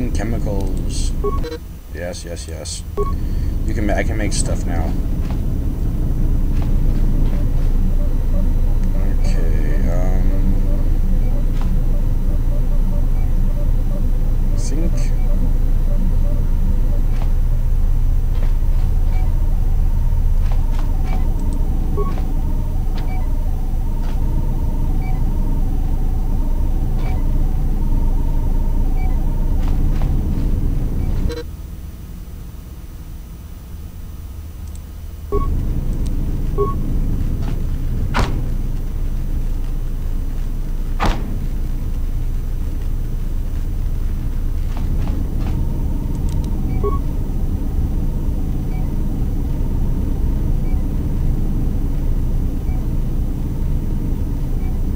And chemicals. Yes, yes, yes. I can make stuff now. Okay, I think.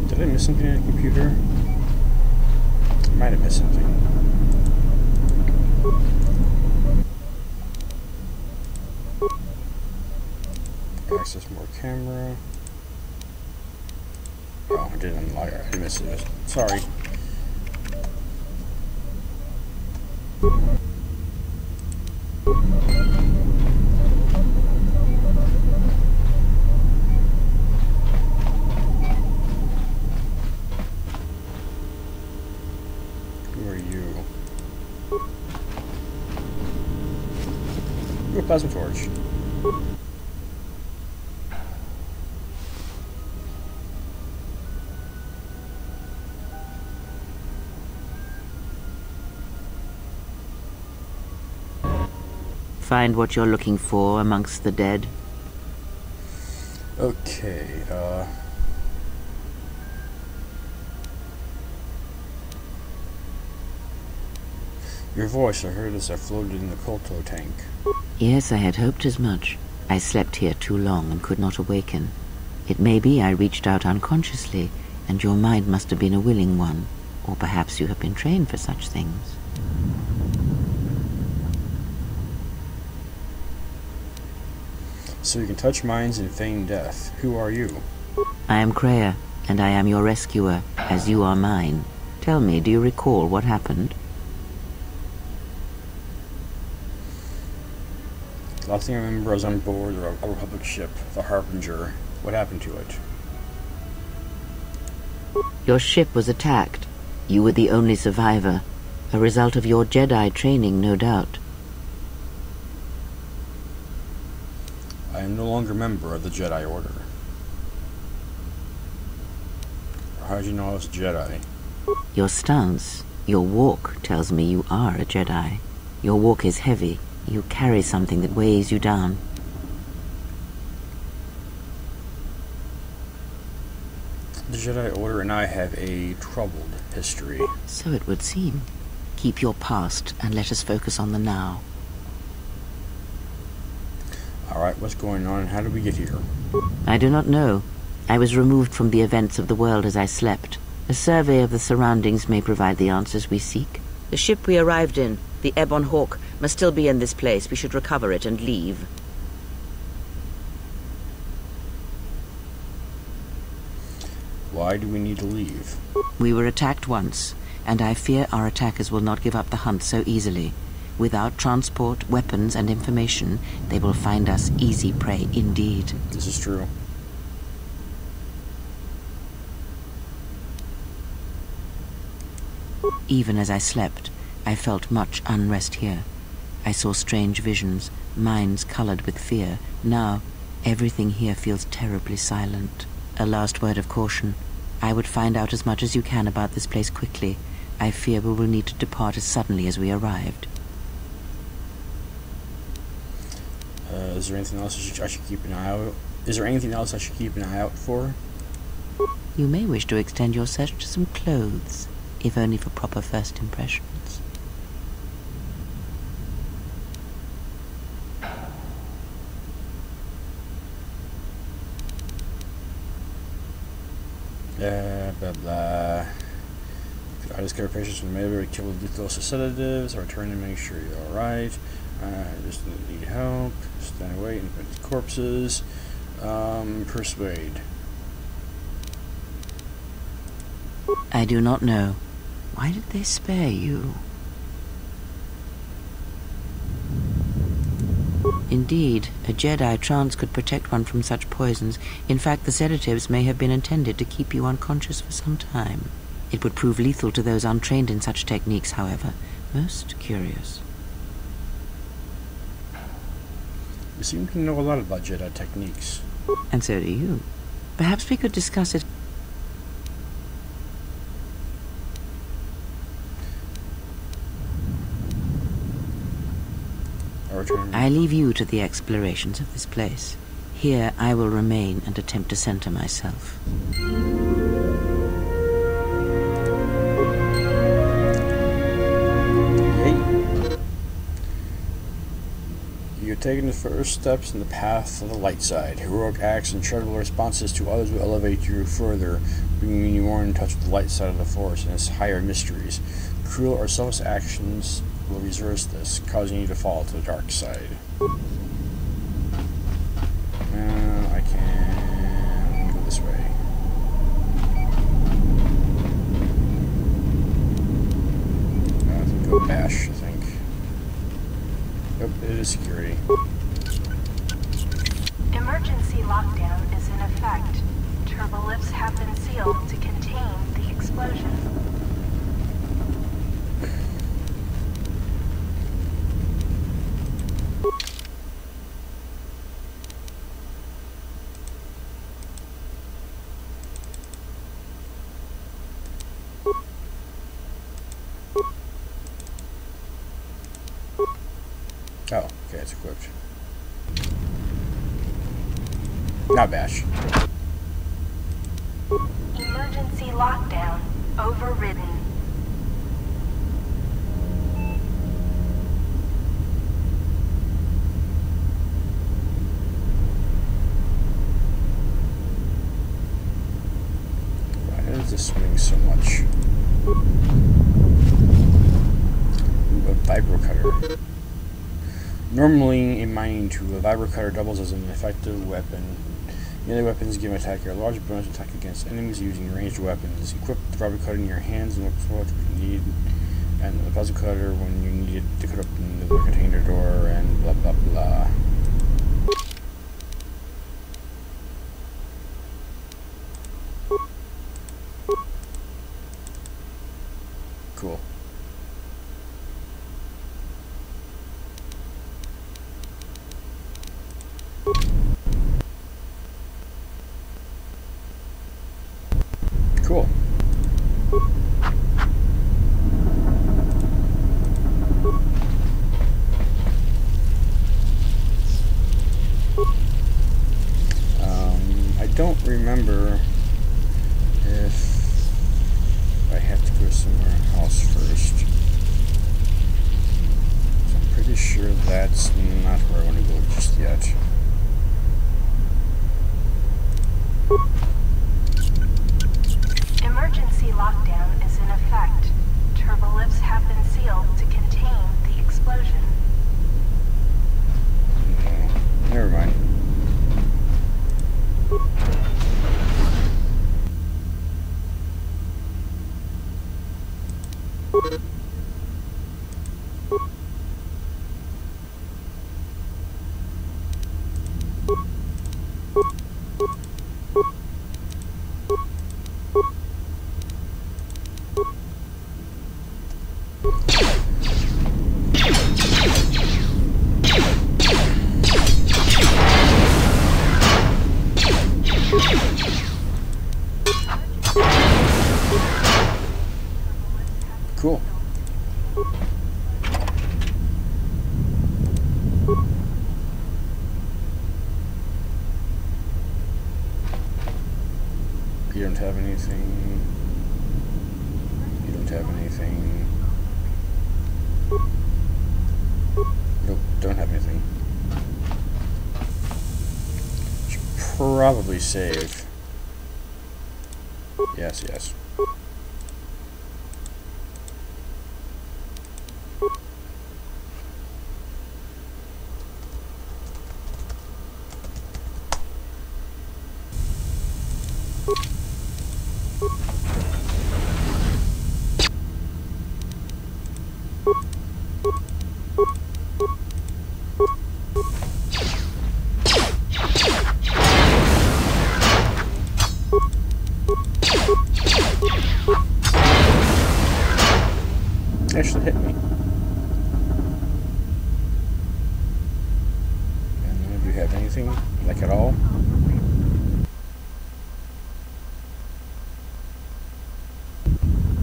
Did I miss something in the computer? I might have missed something. Access more camera. Oh, I didn't unlock it. I missed it. Sorry. Who are you? You're a plasma torch. Find what you're looking for amongst the dead? Okay, your voice, I heard as I floated in the Kolto tank. Yes, I had hoped as much. I slept here too long and could not awaken. It may be I reached out unconsciously, and your mind must have been a willing one. Or perhaps you have been trained for such things. So you can touch minds and feign death. Who are you? I am Kreia, and I am your rescuer, as you are mine. Tell me, do you recall what happened? Last thing I remember, I was on board a Republic ship, the Harbinger. What happened to it? Your ship was attacked. You were the only survivor. A result of your Jedi training, no doubt. I am no longer a member of the Jedi Order. How did you know I was a Jedi? Your stance, your walk tells me you are a Jedi. Your walk is heavy. You carry something that weighs you down. The Jedi Order and I have a troubled history. So it would seem. Keep your past and let us focus on the now. Alright, what's going on? How did we get here? I do not know. I was removed from the events of the world as I slept. A survey of the surroundings may provide the answers we seek. The ship we arrived in, the Ebon Hawk, must still be in this place. We should recover it and leave. Why do we need to leave? We were attacked once, and I fear our attackers will not give up the hunt so easily. Without transport, weapons, and information, they will find us easy prey indeed. This is true. Even as I slept, I felt much unrest here. I saw strange visions, minds colored with fear. Now, everything here feels terribly silent. A last word of caution. I would find out as much as you can about this place quickly. I fear we will need to depart as suddenly as we arrived. Is there anything else I should keep an eye out? Is there anything else I should keep an eye out for? You may wish to extend your search to some clothes, if only for proper first impressions. Blah blah. I discover patients with maybe kill with dose of sedatives. I return to make sure you're alright. Just need help. Stand away and put corpses. Persuade. I do not know. Why did they spare you? Indeed, a Jedi trance could protect one from such poisons. In fact, the sedatives may have been intended to keep you unconscious for some time. It would prove lethal to those untrained in such techniques, however. Most curious. You seem to know a lot about Jedi techniques. And so do you. Perhaps we could discuss it. I leave you to the explorations of this place. Here I will remain and attempt to center myself. You're taking the first steps in the path of the light side. Heroic acts and charitable responses to others will elevate you further, bringing you more in touch with the light side of the Force and its higher mysteries. Cruel or selfish actions will reverse this, causing you to fall to the dark side. I can go this way. I can go bash, I think. Yep, it is security. Emergency lockdown is in effect. Turbolifts have been sealed to contain the explosion. Oh, okay, it's equipped. Not bash. Emergency lockdown overridden. Why is this swing so much? Ooh, a vibro cutter. Normally, in mining tool, a vibro cutter doubles as an effective weapon. The other weapons give an attacker a large bonus attack against enemies using ranged weapons. Equip the vibro cutter in your hands and look for what you need, and the puzzle cutter when you need it to cut open the container door, and blah blah blah. Cool. Cool. I don't remember if I have to go somewhere else first. So I'm pretty sure that's not where I want to go just yet. Emergency lockdown is in effect. Turbolifts have been sealed to contain the explosion. No, never mind. Cool. You don't have anything. You don't have anything. Nope, don't have anything. Should probably save. Yes, yes. Actually hit me. And do you have anything, like at all?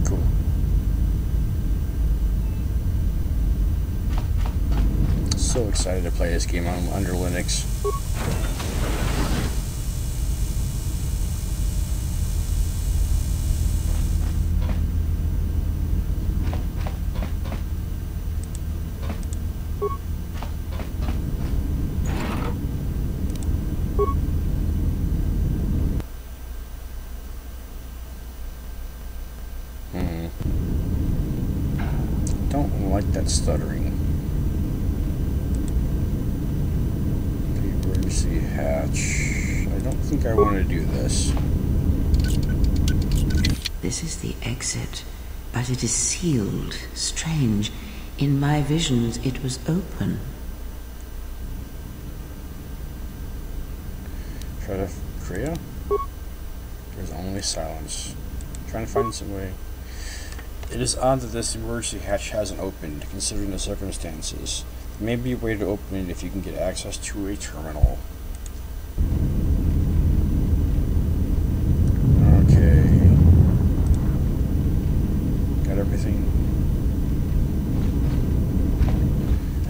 Cool. So excited to play this game under Linux. Don't like that stuttering. Emergency hatch. I don't think I want to do this. This is the exit, but it is sealed. Strange. In my visions, it was open. Try to Freya? There's only silence. Trying to find some way. It is odd that this emergency hatch hasn't opened, considering the circumstances. There may be a way to open it if you can get access to a terminal. Okay. Got everything.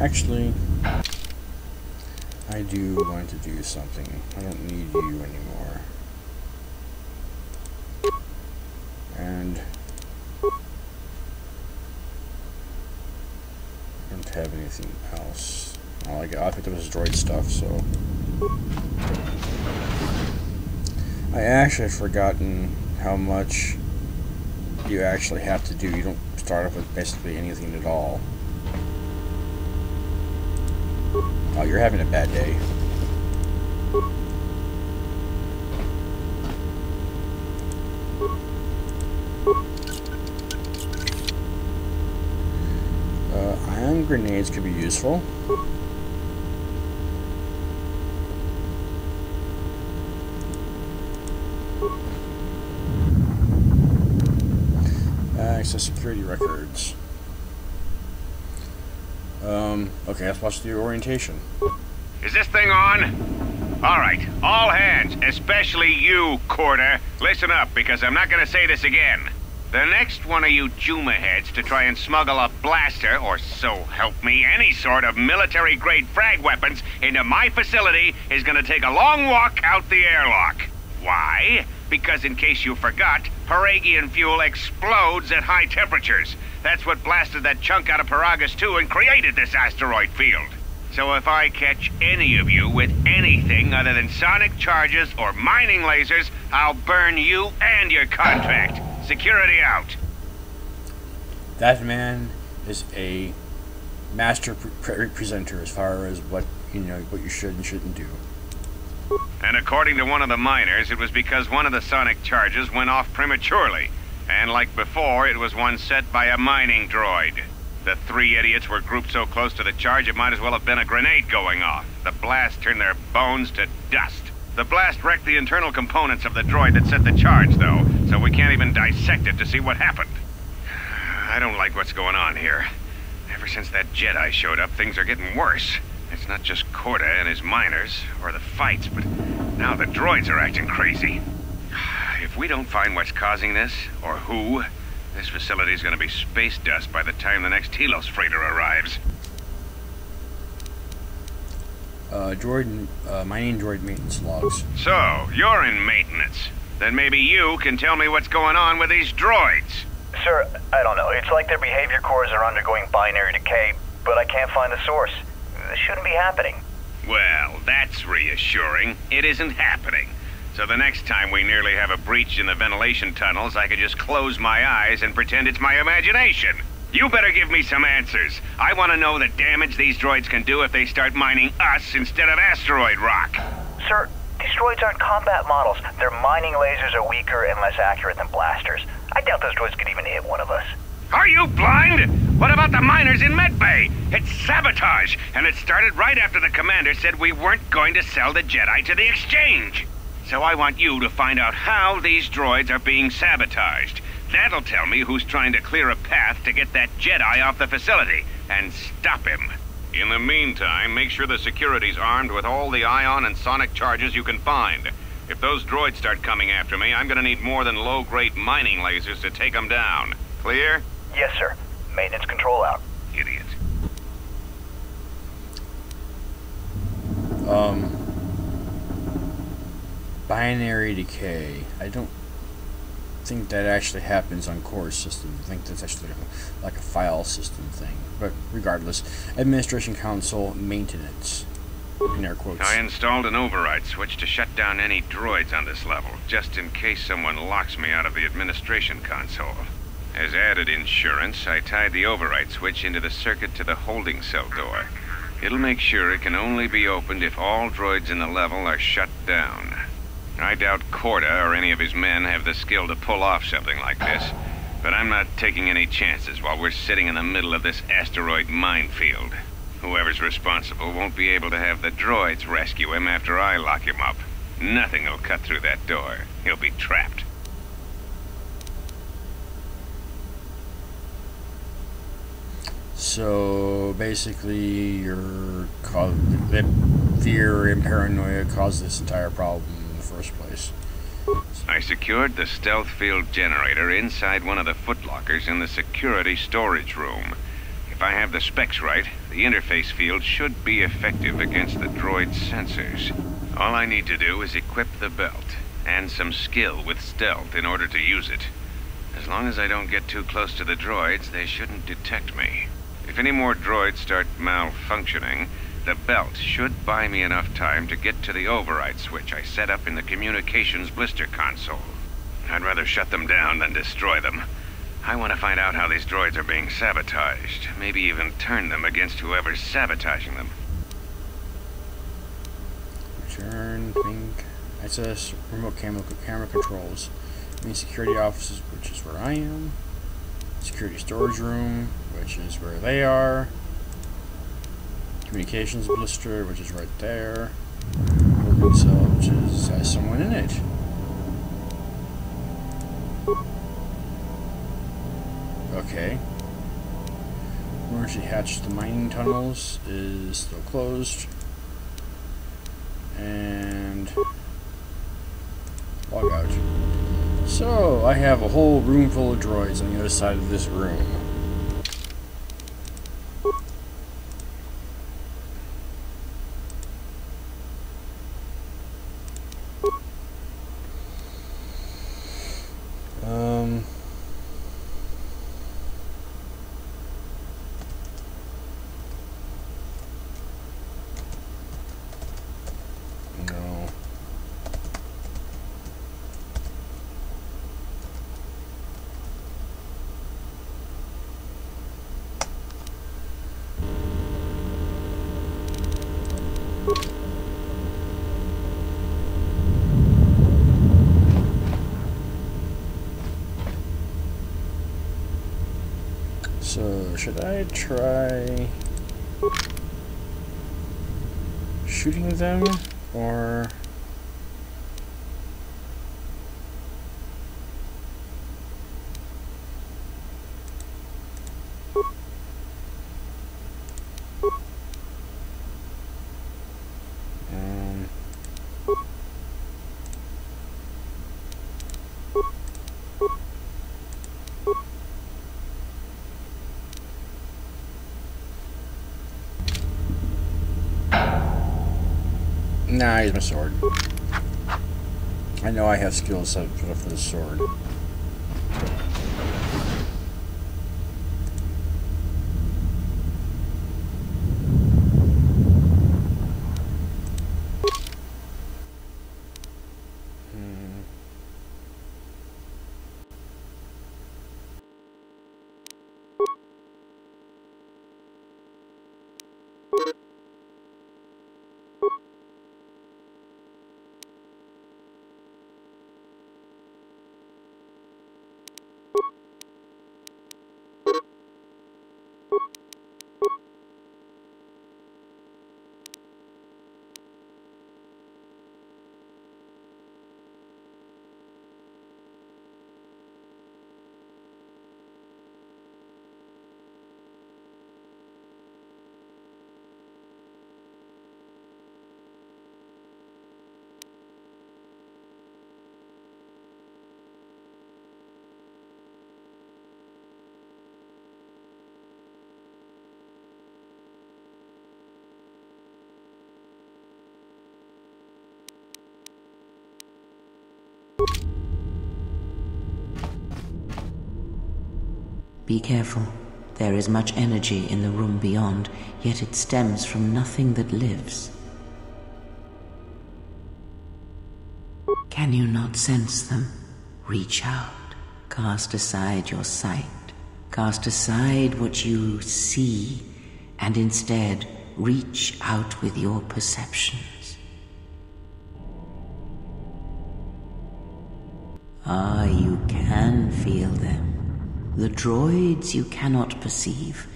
Actually, I do want to do something. I don't need you anymore. And I don't have anything else. All I picked up was droid stuff, so I actually had forgotten how much you actually have to do. You don't start off with basically anything at all. Oh, you're having a bad day. Ion grenades could be useful. Access security records. Okay, let's watch the orientation. Is this thing on? Alright, all hands, especially you, Corder. Listen up, because I'm not gonna say this again. The next one of you Juma heads to try and smuggle a blaster, or so help me, any sort of military-grade frag weapons into my facility is gonna take a long walk out the airlock. Why? Because in case you forgot, Paragian fuel explodes at high temperatures. That's what blasted that chunk out of Paragus 2 and created this asteroid field. So if I catch any of you with anything other than sonic charges or mining lasers, I'll burn you and your contract. Security out. That man is a master presenter as far as what what you should and shouldn't do. And according to one of the miners, it was because one of the sonic charges went off prematurely. And like before, it was one set by a mining droid. The three idiots were grouped so close to the charge it might as well have been a grenade going off. The blast turned their bones to dust. The blast wrecked the internal components of the droid that set the charge, though, so we can't even dissect it to see what happened. I don't like what's going on here. Ever since that Jedi showed up, things are getting worse. It's not just Corda and his miners, or the fights, but now the droids are acting crazy. If we don't find what's causing this, or who, this facility's gonna be space dust by the time the next Telos freighter arrives. Mining droid maintenance logs. So, you're in maintenance. Then maybe you can tell me what's going on with these droids. Sir, I don't know. It's like their behavior cores are undergoing binary decay, but I can't find the source. This shouldn't be happening. Well, that's reassuring. It isn't happening. So the next time we nearly have a breach in the ventilation tunnels, I could just close my eyes and pretend it's my imagination. You better give me some answers. I want to know the damage these droids can do if they start mining us instead of asteroid rock. Sir, these droids aren't combat models. Their mining lasers are weaker and less accurate than blasters. I doubt those droids could even hit one of us. Are you blind? What about the miners in Medbay? It's sabotage, and it started right after the commander said we weren't going to sell the Jedi to the exchange. So I want you to find out how these droids are being sabotaged. That'll tell me who's trying to clear a path to get that Jedi off the facility, and stop him. In the meantime, make sure the security's armed with all the ion and sonic charges you can find. If those droids start coming after me, I'm gonna need more than low-grade mining lasers to take them down. Clear? Yes, sir. Maintenance control out. Idiot. Binary decay. I don't think that actually happens on core systems. I think that's actually like a file system thing. But regardless, Administration Council maintenance. In air quotes. I installed an override switch to shut down any droids on this level, just in case someone locks me out of the administration console. As added insurance, I tied the override switch into the circuit to the holding cell door. It'll make sure it can only be opened if all droids in the level are shut down. I doubt Corda or any of his men have the skill to pull off something like this, but I'm not taking any chances while we're sitting in the middle of this asteroid minefield. Whoever's responsible won't be able to have the droids rescue him after I lock him up. Nothing will cut through that door. He'll be trapped. So basically, that fear and paranoia caused this entire problem in the first place. I secured the stealth field generator inside one of the footlockers in the security storage room. If I have the specs right, the interface field should be effective against the droid's sensors. All I need to do is equip the belt, and some skill with stealth in order to use it. As long as I don't get too close to the droids, they shouldn't detect me. If any more droids start malfunctioning, the belt should buy me enough time to get to the override switch I set up in the communications blister console. I'd rather shut them down than destroy them. I want to find out how these droids are being sabotaged, maybe even turn them against whoever's sabotaging them. Return, pink, access, remote camera controls. Main security offices, which is where I am. Security storage room, which is where they are. Communications blister, which is right there. Holding cell, which has someone in it. Okay. Emergency hatch to the mining tunnels is still closed. And log out. So, I have a whole room full of droids on the other side of this room. No. So, should I try shooting them, or... Nah, I use my sword. I know I have skills set up for the sword. Be careful. There is much energy in the room beyond, yet it stems from nothing that lives. Can you not sense them? Reach out. Cast aside your sight. Cast aside what you see, and instead reach out with your perceptions. Ah, you can feel them. The droids you cannot perceive,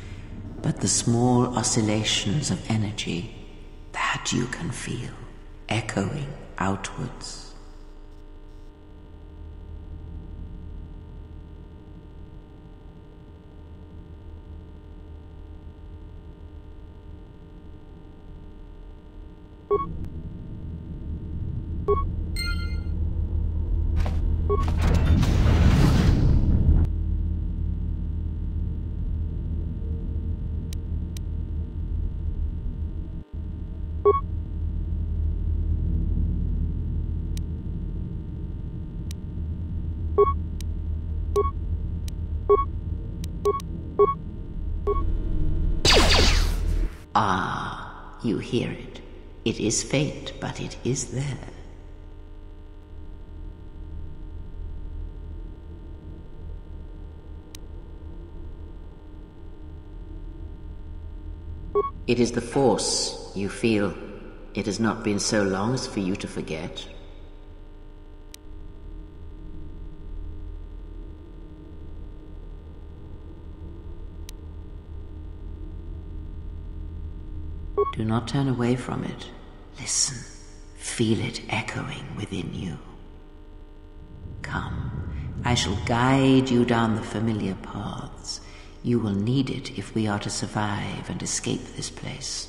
but the small oscillations of energy, that you can feel, echoing outwards. Ah, you hear it. It is faint, but it is there. It is the Force, you feel. It has not been so long as for you to forget. Do not turn away from it. Listen. Feel it echoing within you. Come, I shall guide you down the familiar paths. You will need it if we are to survive and escape this place.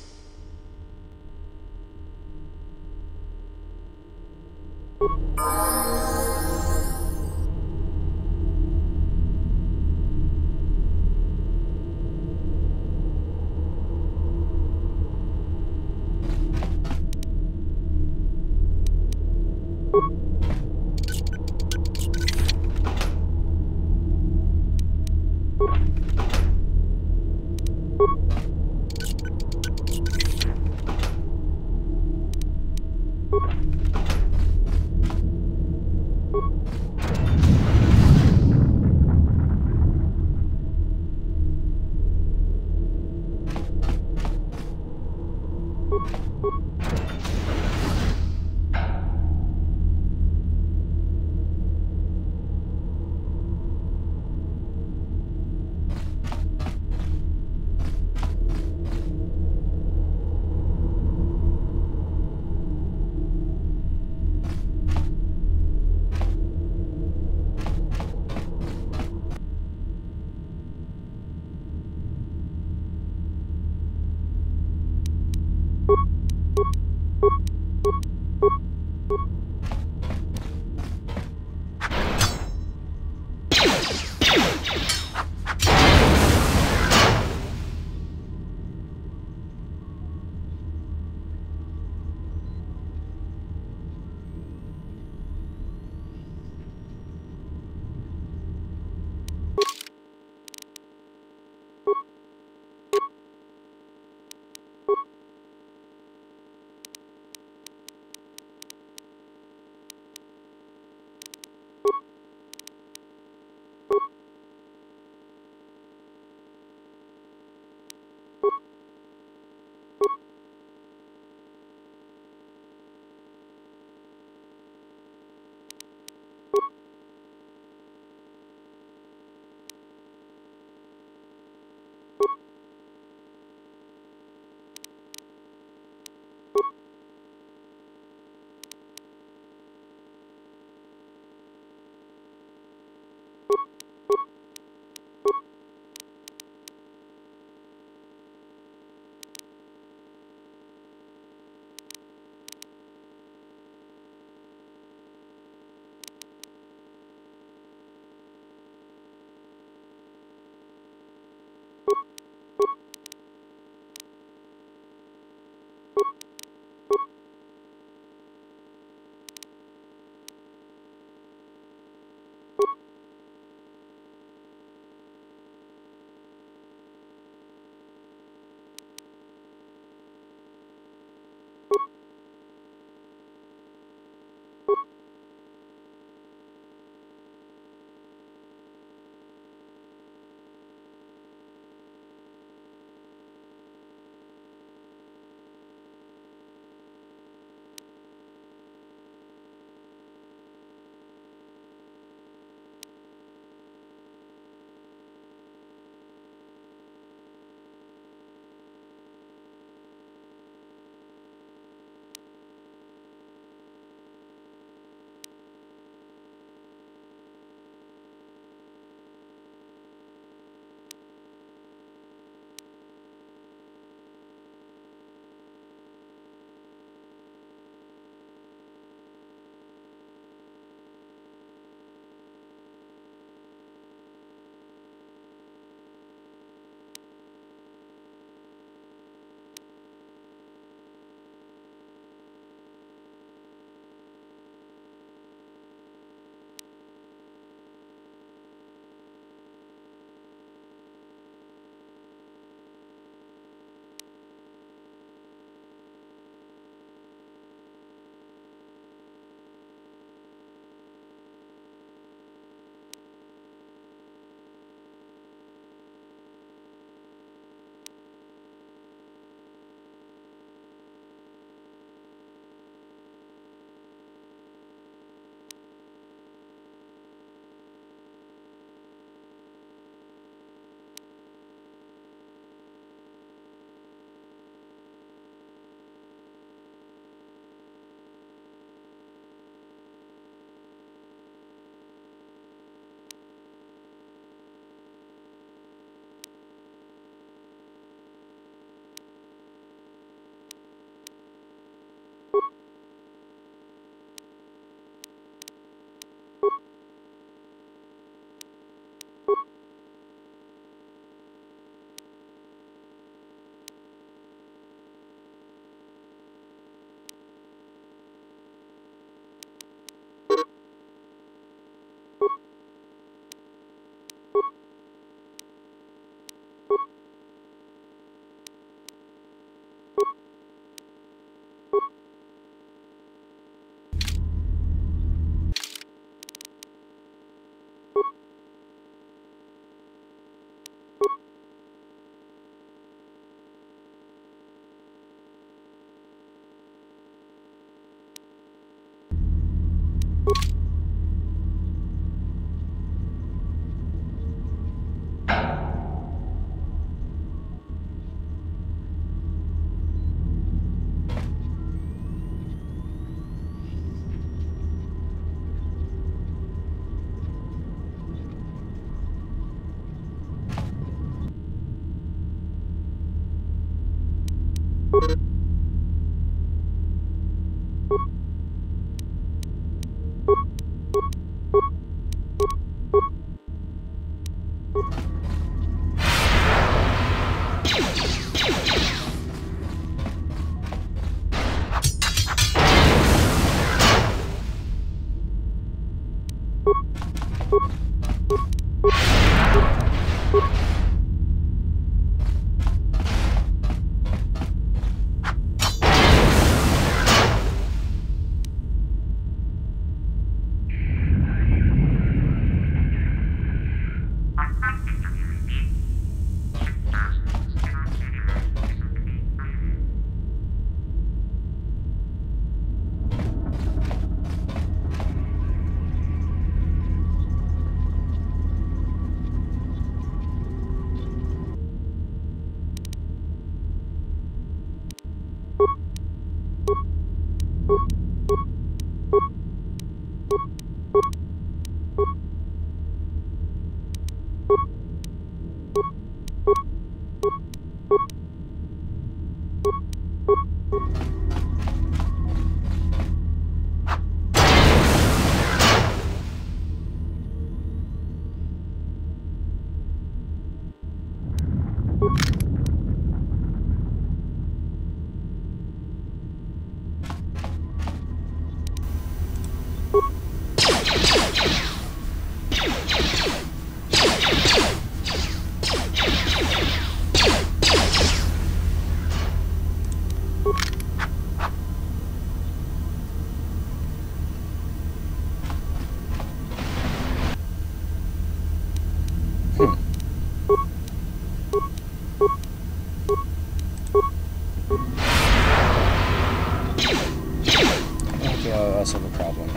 Less of a problem.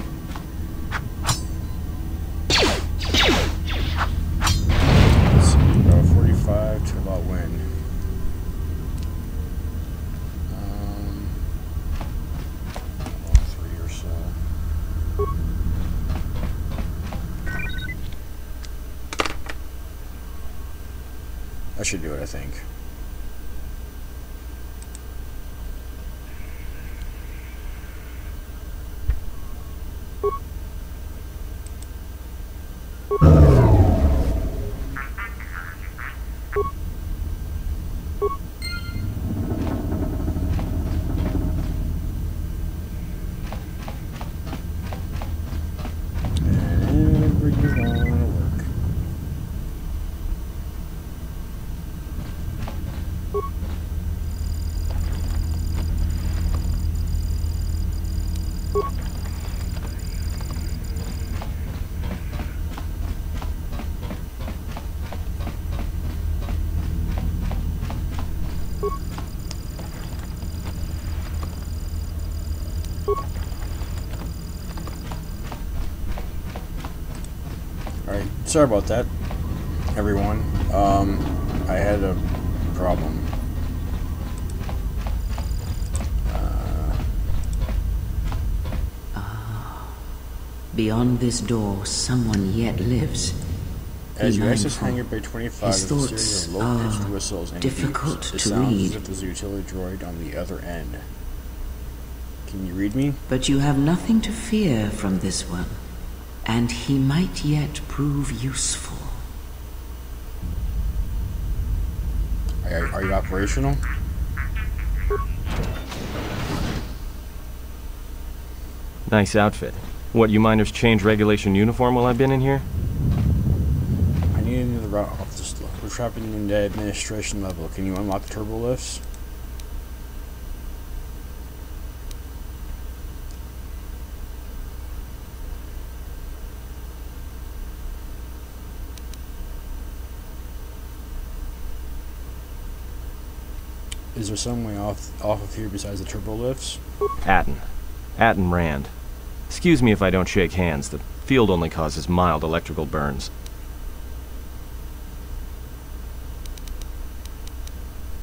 Let's see, about 45 to about when? About 3 or so. That should do it, I think. Alright, sorry about that, everyone. I had a problem. Beyond this door, someone yet lives. As you access hangar bay 25, his there's a thoughts series of low-pitched whistles and difficult beeps. It to sounds read. as if there's a utility droid on the other end. Can you read me? But you have nothing to fear from this one, and he might yet prove useful. Are you operational? Nice outfit. What, you miners change regulation uniform while I've been in here? I need another route off this. We're trapping in the administration level. Can you unlock the turbo lifts? Is there some way off of here besides the turbo lifts? Atten Rand. Excuse me if I don't shake hands. The field only causes mild electrical burns.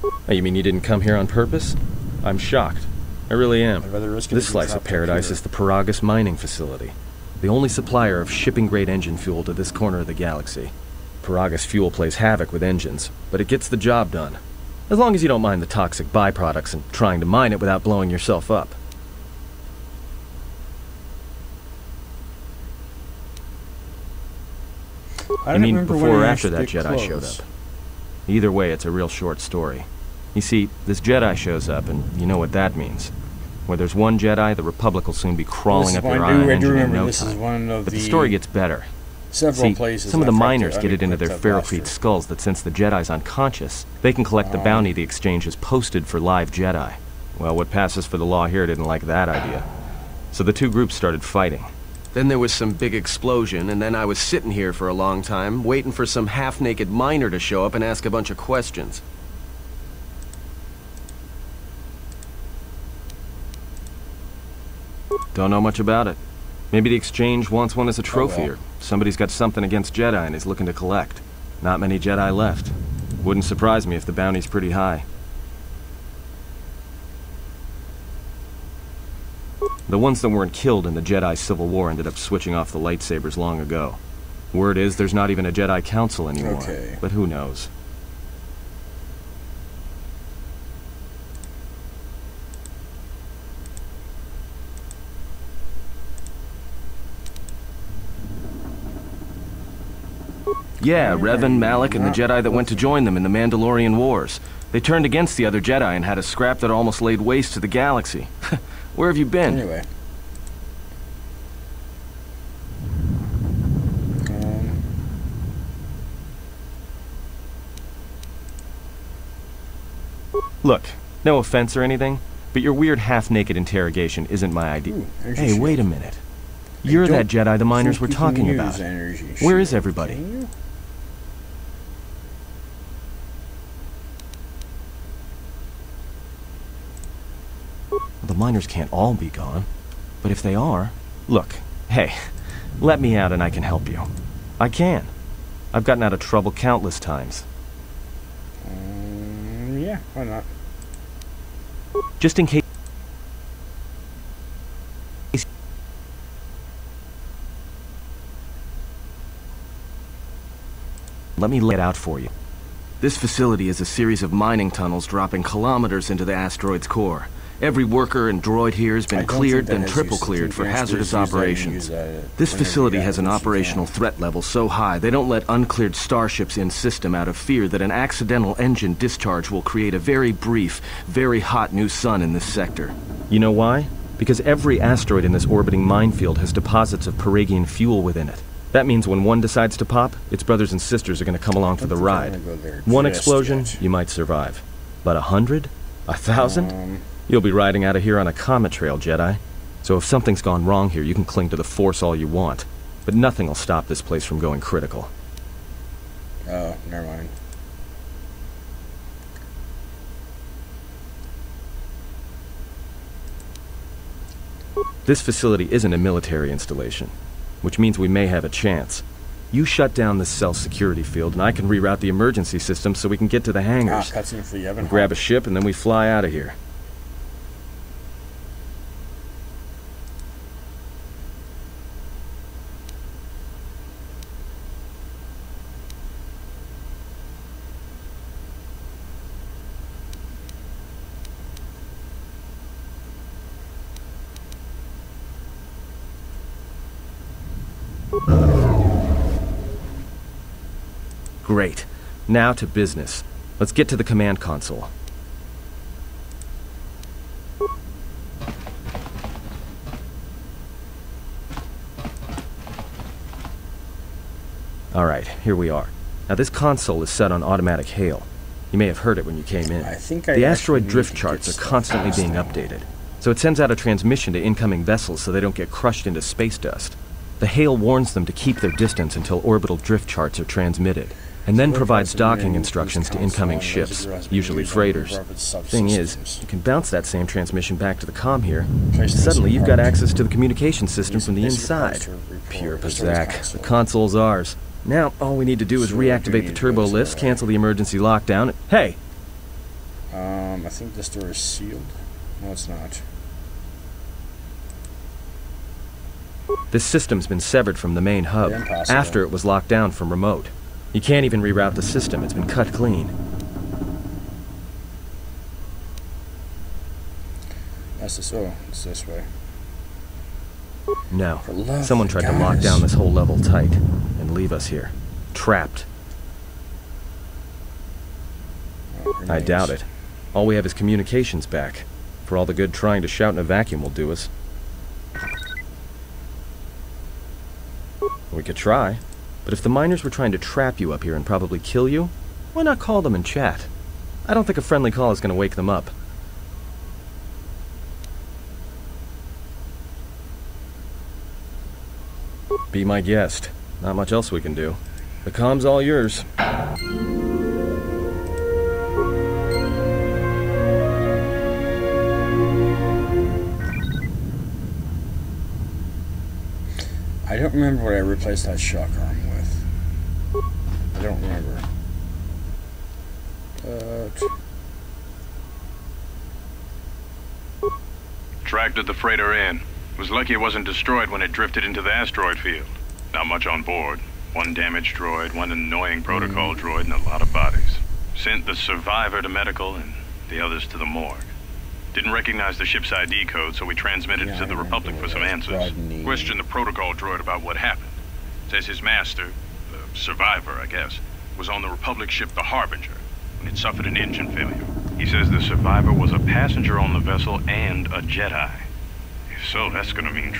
Oh, you mean you didn't come here on purpose? I'm shocked. I really am. I'd rather risk it This than slice trapped of up paradise here. is the Paragus mining facility. The only supplier of shipping-grade engine fuel to this corner of the galaxy. Paragus fuel plays havoc with engines, but it gets the job done. As long as you don't mind the toxic byproducts and trying to mine it without blowing yourself up. I mean, before or after that Jedi showed up. Either way, it's a real short story. You see, this Jedi shows up, and you know what that means. Where there's one Jedi, the Republic will soon be crawling up your iron engine in no time. But the story gets better. Several See, places some of the miners get it into their ferrocrete skulls that since the Jedi's unconscious, they can collect the bounty the exchange has posted for live Jedi. Well, what passes for the law here didn't like that idea. So the two groups started fighting. Then there was some big explosion, and then I was sitting here for a long time, waiting for some half-naked miner to show up and ask a bunch of questions. Don't know much about it. Maybe the exchange wants one as a trophy, or somebody's got something against Jedi and is looking to collect. Not many Jedi left. Wouldn't surprise me if the bounty's pretty high. The ones that weren't killed in the Jedi Civil War ended up switching off the lightsabers long ago. Word is there's not even a Jedi Council anymore, but who knows? Yeah, Revan, Malak, and the Jedi that went to join them in the Mandalorian Wars. They turned against the other Jedi and had a scrap that almost laid waste to the galaxy. Where have you been? Anyway. Look, no offense or anything, but your weird half-naked interrogation isn't my idea. Hey, wait a minute. You're that Jedi the miners were talking about. Where is everybody? The miners can't all be gone. But if they are... Look, hey, let me out and I can help you. I can. I've gotten out of trouble countless times. Yeah, why not? Just in case... Let me lay it out for you. This facility is a series of mining tunnels dropping kilometers into the asteroid's core. Every worker and droid here has been cleared, then triple cleared for hazardous operations. This facility has an operational threat level so high they don't let uncleared starships in system out of fear that an accidental engine discharge will create a very brief, very hot new sun in this sector. You know why? Because every asteroid in this orbiting minefield has deposits of Paragian fuel within it. That means when one decides to pop, its brothers and sisters are going to come along for the ride. One explosion, you might survive. But 100? 1,000? You'll be riding out of here on a comet trail, Jedi. So if something's gone wrong here, you can cling to the Force all you want. But nothing will stop this place from going critical. Oh, never mind. This facility isn't a military installation, which means we may have a chance. You shut down this cell security field, and I can reroute the emergency system so we can get to the hangars. We grab a ship, and then we fly out of here. Great. Now to business. Let's get to the command console. Alright, here we are. Now this console is set on automatic hail. You may have heard it when you came in. The asteroid drift charts are constantly being updated, so it sends out a transmission to incoming vessels so they don't get crushed into space dust. The hail warns them to keep their distance until orbital drift charts are transmitted, and then provides docking instructions to incoming ships, usually freighters. Thing is, you can bounce that same transmission back to the comm here. Suddenly you've got access to the communication system from the inside. Pure pizzazz. The console's ours. Now, all we need to do is reactivate the turbo lifts, cancel the emergency lockdown. Hey! I think this door is sealed. No, it's not. This system's been severed from the main hub, after it was locked down from remote. You can't even reroute the system, it's been cut clean. That's this. Oh, it's this way. No. Someone tried to lock down this whole level tight and leave us here. Trapped. I doubt it. All we have is communications back. For all the good trying to shout in a vacuum will do us. We could try. But if the miners were trying to trap you up here and probably kill you, why not call them and chat? I don't think a friendly call is going to wake them up. Be my guest. Not much else we can do. The comm's all yours. I don't remember what I replaced that shock arm with. I don't remember. Tracked the freighter in. Was lucky it wasn't destroyed when it drifted into the asteroid field. Not much on board. One damaged droid, one annoying protocol droid, and a lot of bodies. Sent the survivor to medical and the others to the morgue. Didn't recognize the ship's ID code, so we transmitted it to the Republic for some answers. Questioned the protocol droid about what happened. Says his master, the survivor, I guess, was on the Republic ship the Harbinger when it suffered an engine failure. He says the survivor was a passenger on the vessel and a Jedi. If so, that's gonna mean